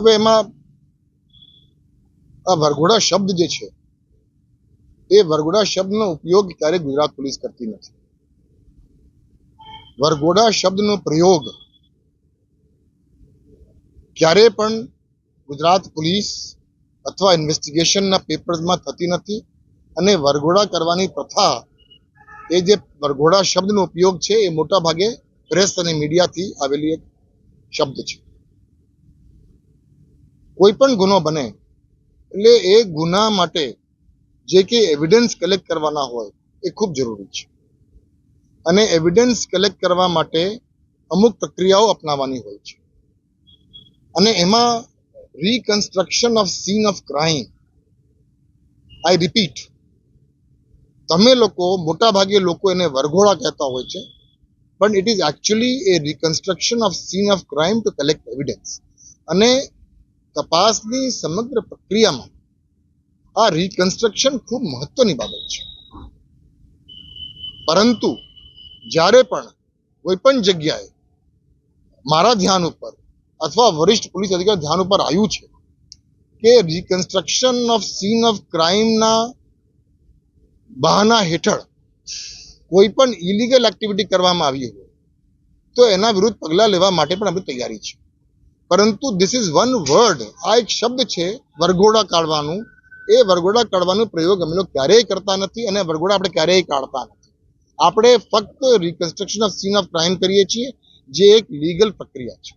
હવે એમાં આ વરઘોડા શબ્દ જે છે એ વરઘોડા શબ્દનો ઉપયોગ ક્યારેય ગુજરાત પોલીસ કરતી નથી. વરઘોડા શબ્દનો પ્રયોગ ક્યારે પણ ગુજરાત પોલીસ અથવા ઇન્વેસ્ટિગેશનના પેપર્સમાં થતી નથી. અને વરઘોડા કરવાની પ્રથા, એ જે વરઘોડા શબ્દનો ઉપયોગ છે એ મોટા ભાગે પ્રેસ અને મીડિયાથી આવેલી એક શબ્દ છે. કોઈ પણ ગુનો બને એટલે એ ગુના માટે જે કે એવિડન્સ કલેક્ટ કરવાના હોય એ ખૂબ જરૂરી છે. અને એવિડન્સ કલેક્ટ કરવા માટે અમુક પ્રક્રિયાઓ અપનાવવાની હોય છે. અને એમાં reconstruction of scene of crime, I repeat, તમે લોકો મોટા ભાગે લોકો એને વરઘોડા કહેતા હોય છે, પણ it is actually A reconstruction of scene of crime two collect evidence. અને તપાસની સમગ્ર પ્રક્રિયામાં આ રિકન્સ્ટ્રક્શન ખૂબ મહત્વની બાબત છે. પરંતુ જ્યારે પણ કોઈ પણ જગ્યાએ મારા ધ્યાન ઉપર અથવા વરિષ્ઠ પોલીસ અધિકારી ધ્યાન ઉપર આવ્યું છે કે રિકન્સ્ટ્રક્શન ઓફ સીન ઓફ ક્રાઇમના બહાના હેઠળ કોઈ પણ ઇલીગલ એક્ટિવિટી કરવામાં આવી હોય તો એના વિરુદ્ધ પગલાં લેવા માટે પણ આપણી તૈયારી છે. પરંતુ ધીસ ઇઝ વન વર્ડ, આ એક શબ્દ છે વરઘોડા કાઢવાનું. એ વરઘોડા કાઢવાનો પ્રયોગ અમે લોકો ક્યારેય કરતા નથી અને વરઘોડા આપણે ક્યારેય કાઢતા નથી. આપણે ફક્ત reconstruction of scene of crime કરીએ છીએ, જે એક લીગલ પ્રક્રિયા છે.